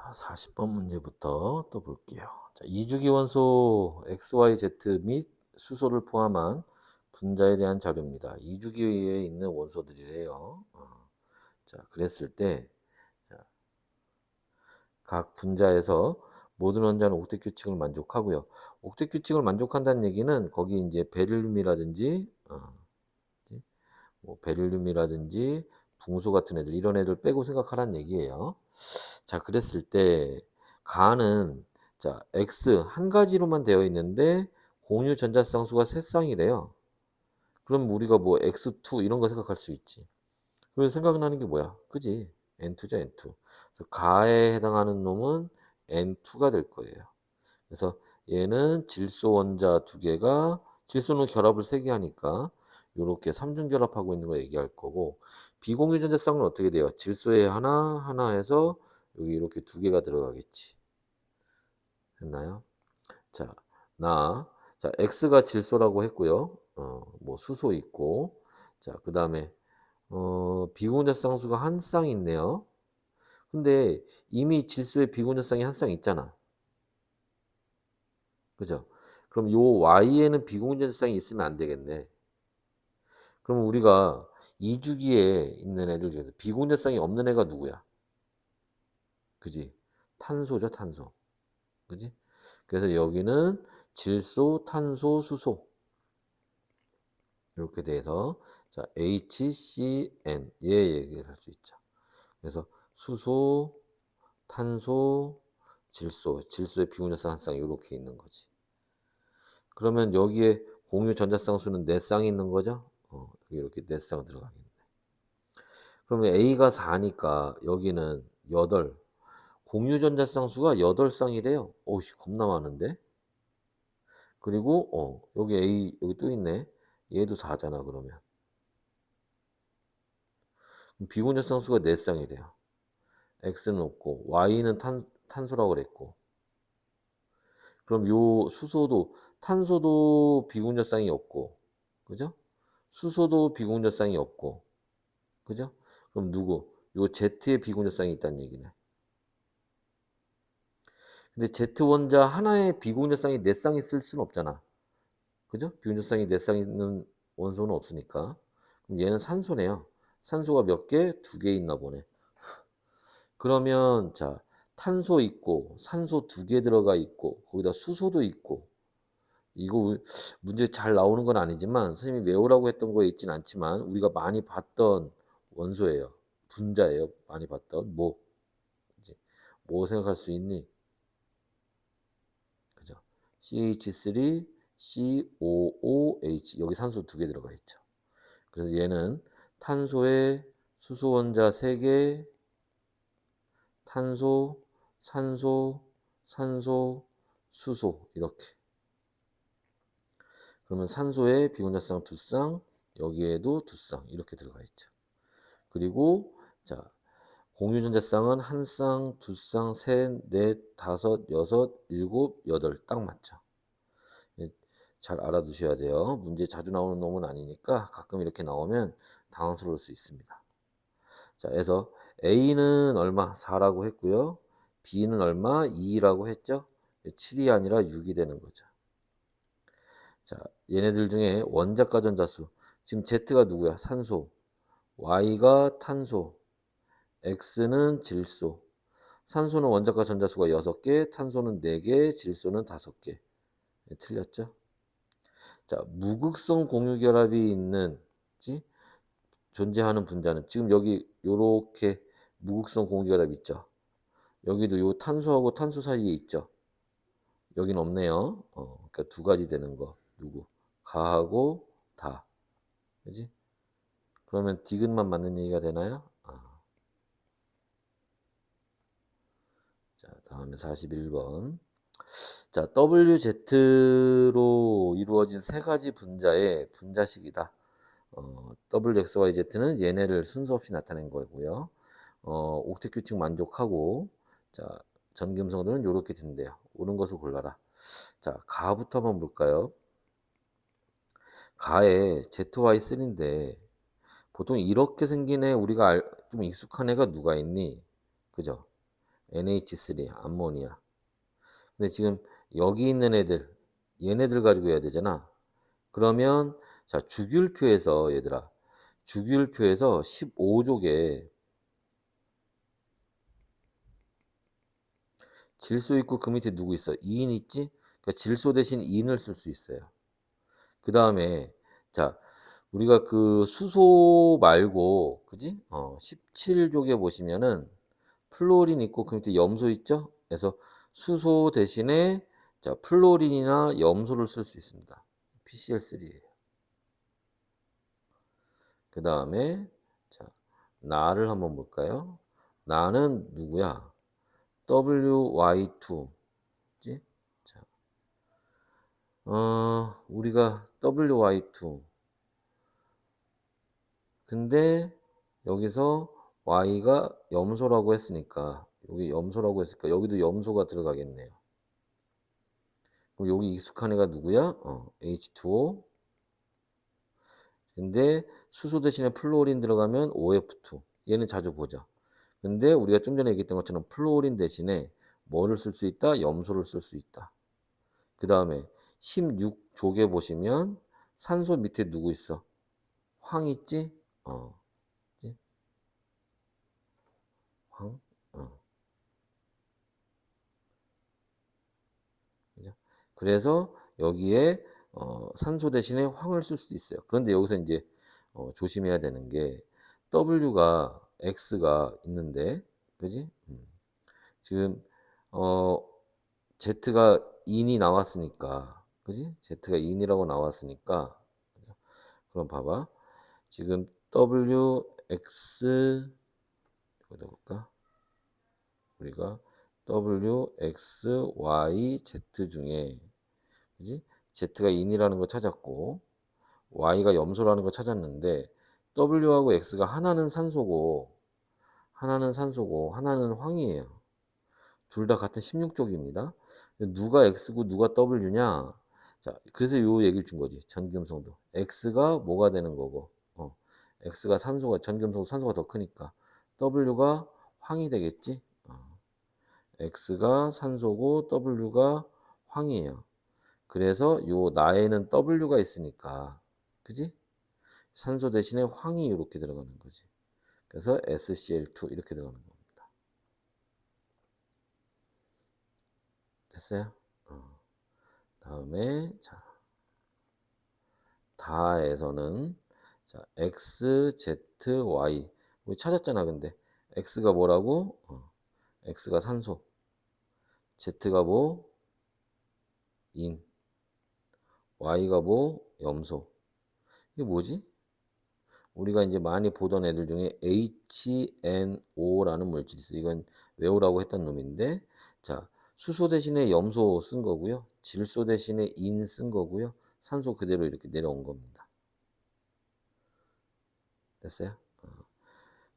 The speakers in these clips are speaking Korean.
자, 40번 문제부터 또 볼게요. 자, 이주기 원소 XYZ 및 수소를 포함한 분자에 대한 자료입니다. 이주기에 있는 원소들이래요. 자, 그랬을 때, 자, 각 분자에서 모든 원자는 옥텟 규칙을 만족하고요. 옥텟 규칙을 만족한다는 얘기는 거기 이제 베릴륨이라든지, 뭐 베릴륨이라든지 붕소 같은 애들 이런 애들 빼고 생각하라는 얘기예요. 자, 그랬을 때 가는 자 X 한 가지로만 되어 있는데 공유 전자쌍수가 세 쌍이래요. 그럼 우리가 뭐 X2 이런 거 생각할 수 있지. 그래서 생각나는 게 뭐야? 그지? N2죠, N2. 그래서 가에 해당하는 놈은 N2가 될 거예요. 그래서 얘는 질소 원자 두 개가 질소는 결합을 세 개 하니까 요렇게 삼중 결합하고 있는 거 얘기할 거고, 비공유 전자쌍은 어떻게 돼요? 질소에 하나, 하나 해서 여기 이렇게 두 개가 들어가겠지. 했나요? 자, 자, X가 질소라고 했고요. 뭐 수소 있고, 자, 그 다음에 비공유 쌍수가 한 쌍 있네요. 근데 이미 질소에 비공유 쌍이 한 쌍 있잖아. 그죠? 그럼 요 Y에는 비공유 쌍이 있으면 안 되겠네. 그럼 우리가 이주기에 있는 애들 중에서 비공유 쌍이 없는 애가 누구야? 그지? 탄소죠, 탄소. 그지? 그래서 여기는 질소, 탄소, 수소 이렇게 돼서 자 HCN 얘 얘기를 할 수 있죠. 그래서 수소, 탄소, 질소, 질소의 비공유성 한 쌍 이렇게 있는 거지. 그러면 여기에 공유 전자쌍수는 4쌍이 있는 거죠. 이렇게 4쌍 들어가겠네. 그러면 A가 4니까 여기는 8. 공유 전자쌍수가 8쌍이래요. 오씨 겁나 많은데. 그리고 여기 A 여기 또 있네. 얘도 4잖아 그러면. 비공유 상수가 4쌍이래요. X는 없고 Y는 탄소라고 그랬고. 그럼 요 수소도 탄소도 비공유쌍이 없고. 그죠? 수소도 비공유쌍이 없고. 그죠? 그럼 누구? 요 Z의 비공유쌍이 있다는 얘기네. 근데 Z 원자 하나의 비공유쌍이 4쌍 있을 수는 없잖아. 그죠? 비공유쌍이 4쌍 있는 원소는 없으니까. 그럼 얘는 산소네요. 산소가 몇 개? 2개 있나 보네. 그러면 자 탄소 있고 산소 2개 들어가 있고 거기다 수소도 있고, 이거 문제 잘 나오는 건 아니지만 선생님이 외우라고 했던 거에 있진 않지만 우리가 많이 봤던 원소예요. 분자예요. 많이 봤던 뭐 이제 뭐 생각할 수 있니? 그죠? CH3 COOH 여기 산소 2개 들어가 있죠. 그래서 얘는 탄소에 수소 원자 3개, 탄소, 산소, 산소, 수소 이렇게. 그러면 산소에 비공유성 2쌍, 여기에도 2쌍 이렇게 들어가 있죠. 그리고 자 공유전자쌍은 1쌍, 2쌍, 셋, 넷, 다섯, 여섯, 일곱, 여덟 딱 맞죠. 예, 잘 알아두셔야 돼요. 문제 자주 나오는 놈은 아니니까 가끔 이렇게 나오면 당황스러울 수 있습니다. 자, 그래서 A는 얼마? 4라고 했고요. B는 얼마? 2라고 했죠. 7이 아니라 6이 되는 거죠. 자, 얘네들 중에 원자가 전자수. 지금 Z가 누구야? 산소. Y가 탄소. X는 질소. 산소는 원자가 전자수가 6개, 탄소는 4개, 질소는 5개. 네, 틀렸죠? 자, 무극성 공유결합이 있는 존재하는 분자는 지금 여기 요렇게 무극성 공유결합 있죠. 여기도 요 탄소하고 탄소 사이에 있죠. 여긴 없네요. 그러니까 두 가지 되는 거. 누구? 가하고 다. 그지? 그러면 디귿만 맞는 얘기가 되나요? 자, 다음에 41번. 자, WZ로 이루어진 세 가지 분자의 분자식이다. WXYZ는 얘네를 순서 없이 나타낸 거고요. 옥텟 규칙 만족하고, 자, 전기음성들은 이렇게 된대요. 옳은 것을 골라라. 자, 가부터 한번 볼까요? 가에 ZY3인데 보통 이렇게 생긴 애 우리가 좀 익숙한 애가 누가 있니? 그죠? NH3 암모니아. 근데 지금 여기 있는 애들 얘네들 가지고 해야 되잖아. 그러면 자 주기율표에서 얘들아 주기율표에서 15족에 질소 있고 그 밑에 누구 있어? 2인 있지? 그러니까 질소 대신 2인을 쓸 수 있어요. 그 다음에 자 우리가 그 수소 말고 그지? 17족에 보시면은 플로린 있고 그 밑에 염소 있죠? 그래서 수소 대신에 자 플로린이나 염소를 쓸 수 있습니다. PCl3예요. 그 다음에 자 나를 한번 볼까요? 나는 누구야? WY2 지? 자, 우리가 WY2 근데 여기서 Y가 염소라고 했으니까 여기 염소라고 했으니까 여기도 염소가 들어가겠네요. 그럼 여기 익숙한 애가 누구야? H2O 근데 수소 대신에 플루오린 들어가면 OF2 얘는 자주 보죠. 근데 우리가 좀 전에 얘기했던 것처럼 플루오린 대신에 뭐를 쓸 수 있다? 염소를 쓸 수 있다. 그 다음에 16족에 보시면 산소 밑에 누구 있어? 황 있지? 있지? 황? 그죠? 그래서 여기에 산소 대신에 황을 쓸 수도 있어요. 그런데 여기서 이제 조심해야 되는 게 W가 X가 있는데, 그지? 지금 Z가 인이 나왔으니까, 그지? Z가 인이라고 나왔으니까, 그럼 봐봐. 지금 WX 여기다 볼까? 우리가 W, X, Y, Z 중에 그지? Z가 인이라는 거 찾았고 Y가 염소라는 거 찾았는데 W하고 X가 하나는 산소고 하나는 황이에요. 둘 다 같은 16족입니다. 누가 X고 누가 W냐? 자, 그래서 요 얘기를 준 거지. 전기음성도. X가 뭐가 되는 거고. X가 산소가 전기음성 산소가 더 크니까 W가 황이 되겠지. X가 산소고 W가 황이에요. 그래서 요 나에는 W가 있으니까 그지? 산소 대신에 황이 이렇게 들어가는 거지. 그래서 SCl2 이렇게 들어가는 겁니다. 됐어요? 다음에 자 다에서는 자 X, Z, Y 우리 찾았잖아. 근데 X가 뭐라고? X가 산소, Z가 뭐? 인, Y가 뭐? 염소. 이게 뭐지? 우리가 이제 많이 보던 애들 중에 HNO라는 물질이 있어요. 이건 외우라고 했던 놈인데, 자, 수소 대신에 염소 쓴 거고요. 질소 대신에 인 쓴 거고요. 산소 그대로 이렇게 내려온 겁니다. 됐어요?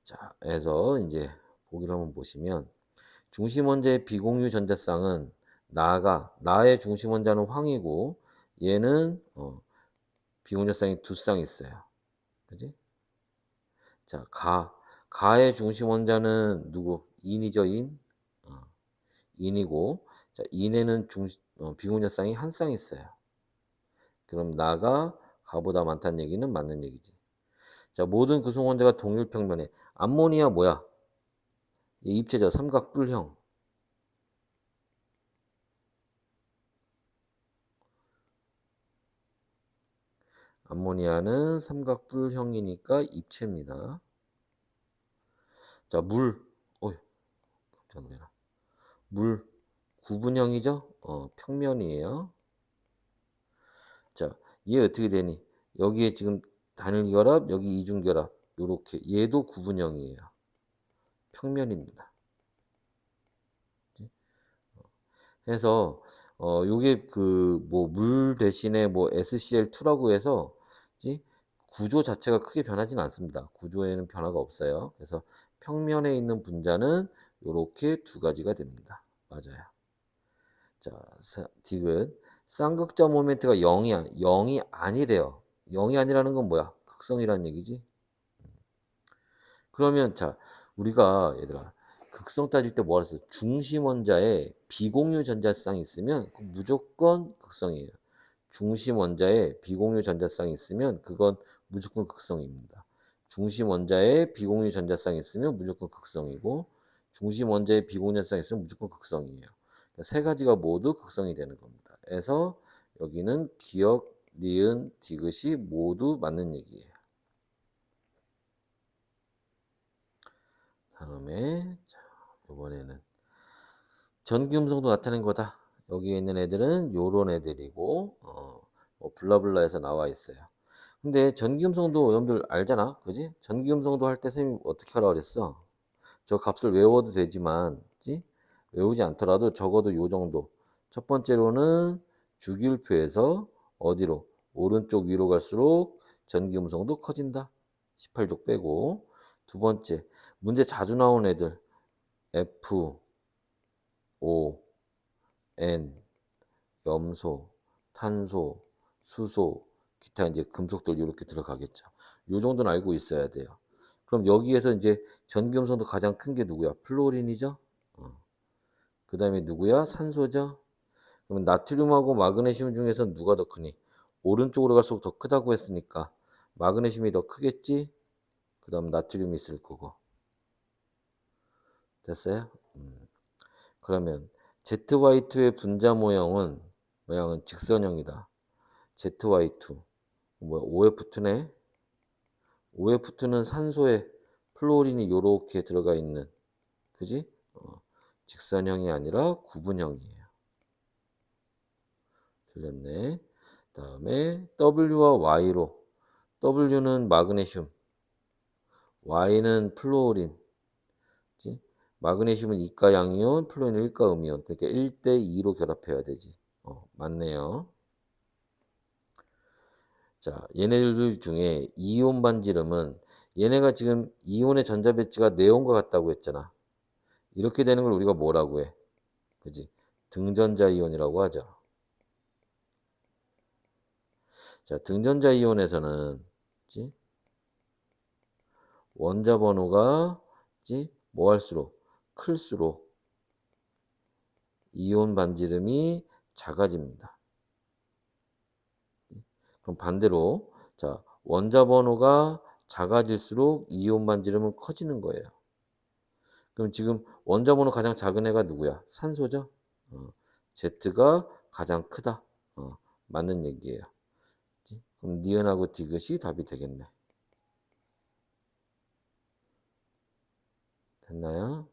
자, 해서 이제 보기를 한번 보시면 중심 원자의 비공유 전자쌍은 나의 중심 원자는 황이고 얘는 비공유전자쌍이 두 쌍 있어요. 그지? 자, 가의 중심 원자는 누구? 인이죠, 인. 인이고, 자, 인에는 비공유전자쌍이 한 쌍 있어요. 그럼 나가 가보다 많다는 얘기는 맞는 얘기지. 자, 모든 구성 원자가 동일 평면에 암모니아 뭐야? 이 입체죠, 삼각뿔형. 암모니아는 삼각뿔형이니까 입체입니다. 자, 깜짝 놀래라. 물, 구분형이죠? 평면이에요. 자, 얘 어떻게 되니? 여기에 지금 단일결합, 여기 이중결합, 요렇게. 얘도 구분형이에요. 평면입니다. 해서, 요게 물 대신에 SCl2라고 해서, 구조 자체가 크게 변하지는 않습니다. 구조에는 변화가 없어요. 그래서 평면에 있는 분자는 요렇게 두 가지가 됩니다. 맞아요. 자, 디귿. 쌍극자 모멘트가 0이 아니래요. 0이 아니라는 건 뭐야? 극성이라는 얘기지. 그러면 자, 우리가 얘들아 극성 따질 때 뭐라 했어? 중심 원자에 비공유 전자쌍이 있으면 무조건 극성이에요. 중심 원자에 비공유 전자쌍이 있으면 그건 무조건 극성입니다. 중심 원자에 비공유 전자쌍이 있으면 무조건 극성이고, 중심 원자에 비공유 전자쌍이 있으면 무조건 극성이에요. 그러니까 세 가지가 모두 극성이 되는 겁니다. 그래서 여기는 기역, 니은, 디귿이 모두 맞는 얘기예요. 다음에 자, 이번에는 전기음성도 나타낸 거다. 여기 있는 애들은 요런 애들이고 뭐 블라블라에서 나와 있어요. 근데 전기음성도 여러분들 알잖아, 그지? 전기음성도 할 때 선생님 어떻게 하라 그랬어? 저 값을 외워도 되지만, 그지? 외우지 않더라도 적어도 요 정도. 첫 번째로는 주기율표에서 어디로? 오른쪽 위로 갈수록 전기음성도 커진다. 18족 빼고. 두 번째, 문제 자주 나온 애들 F, O, N, 염소, 탄소, 수소, 기타 이제 금속들 이렇게 들어가겠죠. 요 정도는 알고 있어야 돼요. 그럼 여기에서 이제 전기음성도 가장 큰 게 누구야? 플로린이죠. 그 다음에 누구야? 산소죠. 그러면 나트륨하고 마그네슘 중에서 누가 더 크니? 오른쪽으로 갈수록 더 크다고 했으니까 마그네슘이 더 크겠지? 그 다음 나트륨이 있을 거고. 됐어요? 그러면 ZY2의 분자 모양은 직선형이다. ZY2 뭐야? OF2네. OF2는 산소에 플로린이 요렇게 들어가 있는, 그지? 직선형이 아니라 구분형이에요. 틀렸네. 다음에 W와 Y로, W는 마그네슘, Y는 플로린, 그지? 마그네슘은 이가 양이온, 플로린은 일가 음이온. 그러니까 1대2로 결합해야 되지. 맞네요. 자, 얘네들 중에 이온 반지름은, 얘네가 지금 이온의 전자 배치가 네온과 같다고 했잖아. 이렇게 되는 걸 우리가 뭐라고 해? 그지? 등전자 이온이라고 하죠. 자, 등전자 이온에서는, 그지? 원자 번호가, 그지? 뭐 할수록? 클수록 이온 반지름이 작아집니다. 그럼 반대로, 자, 원자 번호가 작아질수록 이온 반지름은 커지는 거예요. 그럼 지금 원자 번호 가장 작은 애가 누구야? 산소죠? Z가 가장 크다. 맞는 얘기예요. 그럼 니은하고 디귿이 답이 되겠네. 됐나요?